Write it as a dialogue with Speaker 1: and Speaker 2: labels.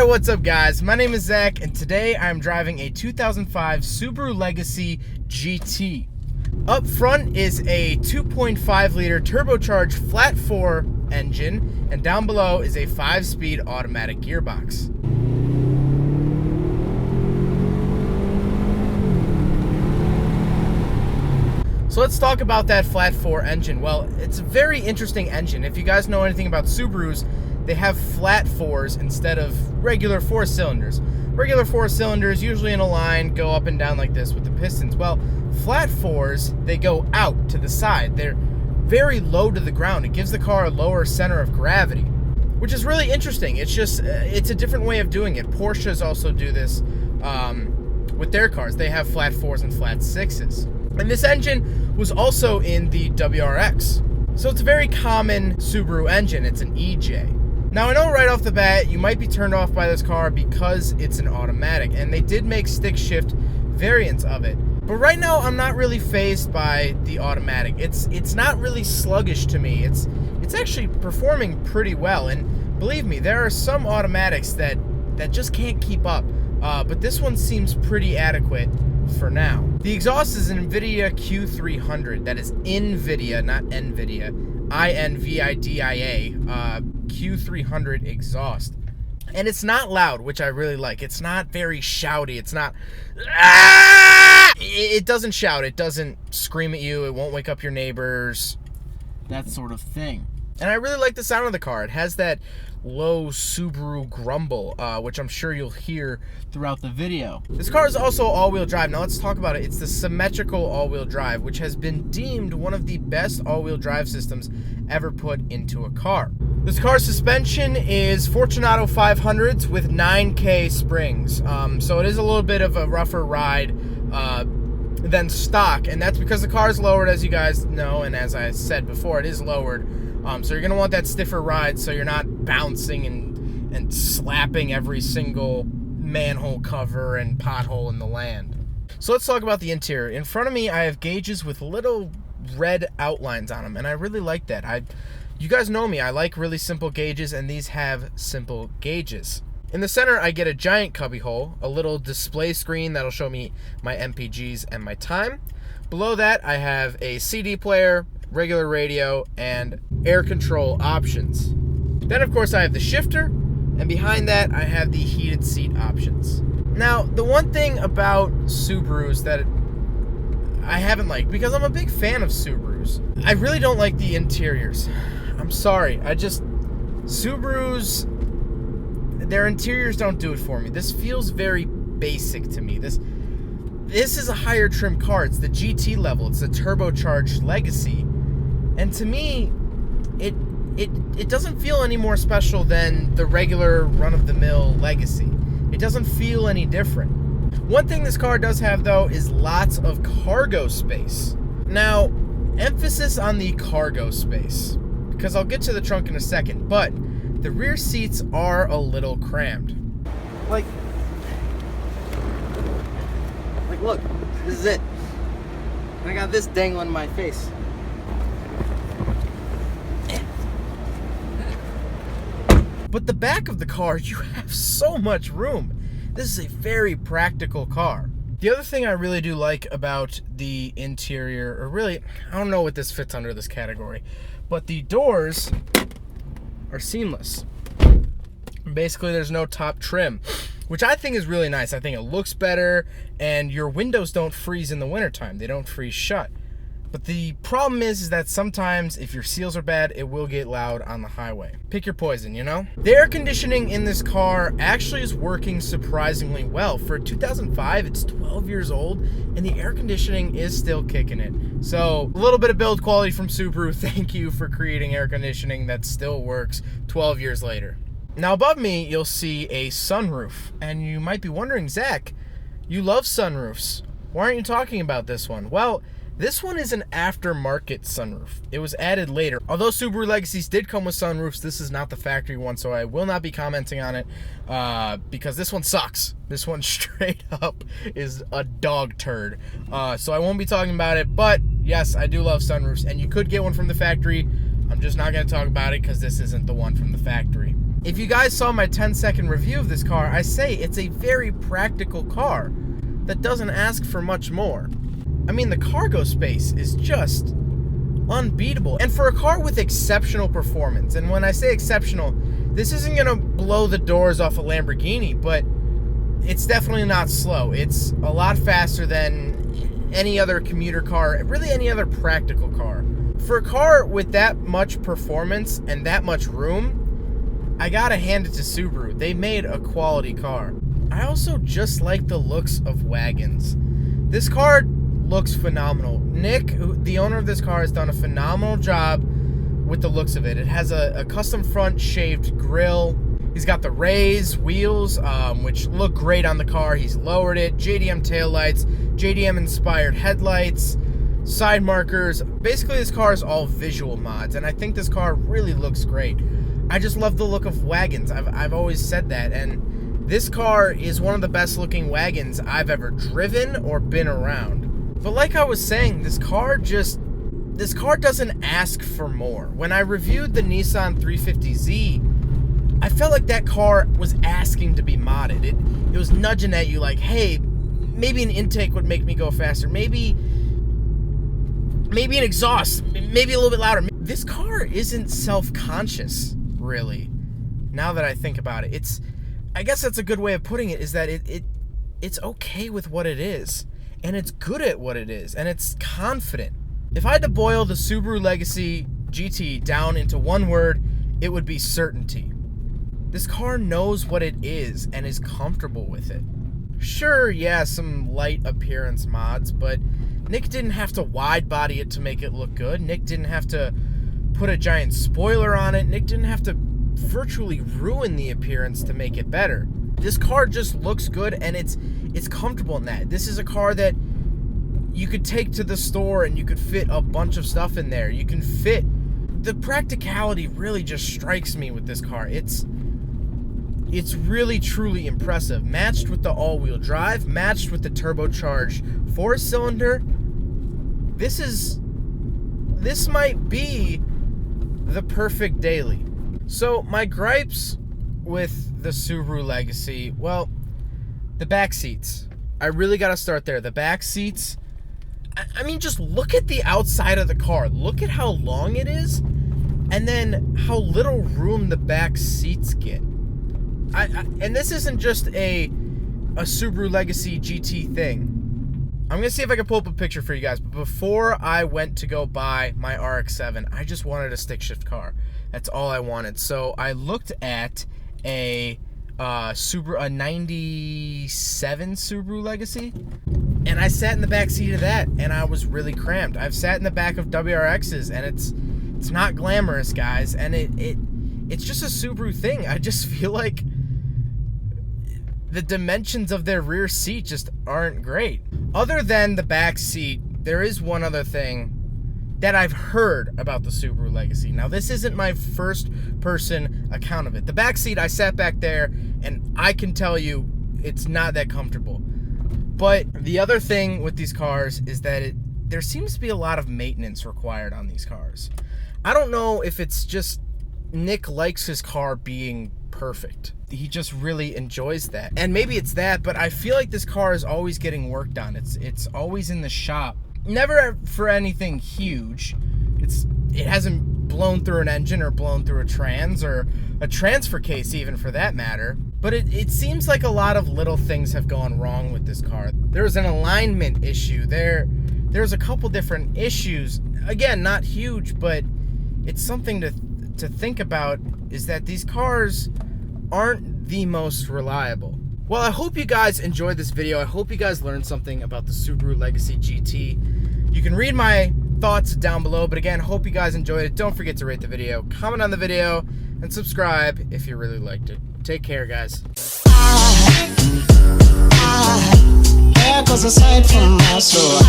Speaker 1: Alright, what's up guys? My name is Zach and today I'm driving a 2005 Subaru Legacy GT. Up front is a 2.5 liter turbocharged flat 4 engine, and down below is a 5-speed automatic gearbox. So let's talk about that flat 4 engine. Well, it's a very interesting engine. If you guys know anything about Subarus, they have flat 4s instead of regular 4 cylinders. Regular 4 cylinders, usually in a line, go up and down like this with the pistons. Well, flat 4s, they go out to the side. They're very low to the ground. It gives the car a lower center of gravity, which is really interesting. It's just, it's a different way of doing it. Porsches also do this with their cars. They have flat 4s and flat 6s. And this engine was also in the WRX. So it's a very common Subaru engine. It's an EJ. Now, I know right off the bat, you might be turned off by this car because it's an automatic, and they did make stick shift variants of it. But right now, I'm not really fazed by the automatic. It's not really sluggish to me. It's actually performing pretty well, and believe me, there are some automatics that just can't keep up. But this one seems pretty adequate for now. The exhaust is an NVIDIA Q300. That is NVIDIA, not NVIDIA. INVIDIA. Q300 exhaust. And it's not loud, which I really like. It's not very shouty. It's not... It doesn't shout. It doesn't scream at you. It won't wake up your neighbors. That sort of thing. And I really like the sound of the car. It has that low Subaru grumble, which I'm sure you'll hear throughout the video. This car is also all-wheel drive. Now let's talk about it. It's the symmetrical all-wheel drive, which has been deemed one of the best all-wheel drive systems ever put into a car. This car's suspension is Fortunato 500s with 9K springs. So it is a little bit of a rougher ride than stock, and that's because the car is lowered, as you guys know, and as I said before, it is lowered. So you're going to want that stiffer ride so you're not bouncing and slapping every single manhole cover and pothole in the land. So let's talk about the interior. In front of me, I have gauges with little red outlines on them, and I really like that. You guys know me, I like really simple gauges, and these have simple gauges. In the center, I get a giant cubbyhole, a little display screen that'll show me my MPGs and my time. Below that, I have a CD player, regular radio, and air control options. Then, of course, I have the shifter, and behind that, I have the heated seat options. Now, the one thing about Subarus that I haven't liked, because I'm a big fan of Subarus, I really don't like the interiors. I'm sorry, Subarus, their interiors don't do it for me. This feels very basic to me. This is a higher trim car. It's the GT level. It's a turbocharged Legacy. And to me, it doesn't feel any more special than the regular run-of-the-mill Legacy. It doesn't feel any different. One thing this car does have, though, is lots of cargo space. Now, emphasis on the cargo space, because I'll get to the trunk in a second, but the rear seats are a little crammed. Like, look, this is it. I got this dangling in my face. But the back of the car, you have so much room. This is a very practical car. The other thing I really do like about the interior, or really, I don't know what this fits under this category, but the doors are seamless. Basically, there's no top trim, which I think is really nice. I think it looks better, and your windows don't freeze in the wintertime. They don't freeze shut. But the problem is that sometimes if your seals are bad, it will get loud on the highway. Pick your poison, you know? The air conditioning in this car actually is working surprisingly well. For 2005, it's 12 years old, and the air conditioning is still kicking it. So a little bit of build quality from Subaru. Thank you for creating air conditioning that still works 12 years later. Now above me, you'll see a sunroof, and you might be wondering, Zach, you love sunroofs. Why aren't you talking about this one? Well, this one is an aftermarket sunroof. It was added later. Although Subaru Legacies did come with sunroofs, this is not the factory one, so I will not be commenting on it because this one sucks. This one straight up is a dog turd. So I won't be talking about it, but yes, I do love sunroofs, and you could get one from the factory. I'm just not going to talk about it because this isn't the one from the factory. If you guys saw my 10-second review of this car, I say it's a very practical car that doesn't ask for much more. I mean, the cargo space is just unbeatable. And for a car with exceptional performance, and when I say exceptional, this isn't gonna blow the doors off a Lamborghini, but it's definitely not slow. It's a lot faster than any other commuter car, really any other practical car. For a car with that much performance and that much room, I gotta hand it to Subaru. They made a quality car. I also just like the looks of wagons. This car looks phenomenal. Nick, the owner of this car, has done a phenomenal job with the looks of it. It has a custom front shaved grille. He's got the raised wheels, which look great on the car. He's lowered it. JDM taillights, JDM inspired headlights, side markers. Basically, this car is all visual mods, and I think this car really looks great. I just love the look of wagons. I've always said that, and this car is one of the best looking wagons I've ever driven or been around. But like I was saying, this car doesn't ask for more. When I reviewed the Nissan 350Z, I felt like that car was asking to be modded. It was nudging at you like, hey, maybe an intake would make me go faster. Maybe an exhaust, maybe a little bit louder. This car isn't self-conscious, really, now that I think about it. I guess that's a good way of putting it, is that it's okay with what it is, and it's good at what it is, and it's confident. If I had to boil the Subaru Legacy GT down into one word, it would be certainty. This car knows what it is and is comfortable with it. Sure, yeah, some light appearance mods, but Nick didn't have to wide body it to make it look good. Nick didn't have to put a giant spoiler on it. Nick didn't have to virtually ruin the appearance to make it better. This car just looks good, and it's comfortable in that. This is a car that you could take to the store and you could fit a bunch of stuff in there. You can fit. The practicality really just strikes me with this car. It's really truly impressive. Matched with the all-wheel drive, matched with the turbocharged 4-cylinder. This might be the perfect daily. So my gripes with the Subaru Legacy, well, the back seats. I really got to start there. The back seats, I mean, just look at the outside of the car. Look at how long it is, and then how little room the back seats get. And this isn't just a Subaru Legacy GT thing. I'm going to see if I can pull up a picture for you guys. But before I went to go buy my RX-7, I just wanted a stick shift car. That's all I wanted. So I looked at a Subaru, a 97 Subaru Legacy, and I sat in the back seat of that, and I was really cramped. I've sat in the back of WRXs, and it's not glamorous, guys, and it's just a Subaru thing. I just feel like the dimensions of their rear seat just aren't great. Other than the back seat, there is one other thing that I've heard about the Subaru Legacy. Now, this isn't my first-person account of it. The back seat, I sat back there, and I can tell you it's not that comfortable. But the other thing with these cars is that there seems to be a lot of maintenance required on these cars. I don't know if it's just Nick likes his car being perfect. He just really enjoys that. And maybe it's that, but I feel like this car is always getting worked on. It's always in the shop. Never for anything huge. It hasn't blown through an engine or blown through a trans or a transfer case even, for that matter. But it seems like a lot of little things have gone wrong with this car. There's an alignment issue. There's a couple different issues. Again, not huge, but it's something to think about, is that these cars aren't the most reliable. Well, I hope you guys enjoyed this video. I hope you guys learned something about the Subaru Legacy GT. You can read my thoughts down below, but again, hope you guys enjoyed it. Don't forget to rate the video, comment on the video, and subscribe if you really liked it. Take care, guys. There goes a sight from my soul.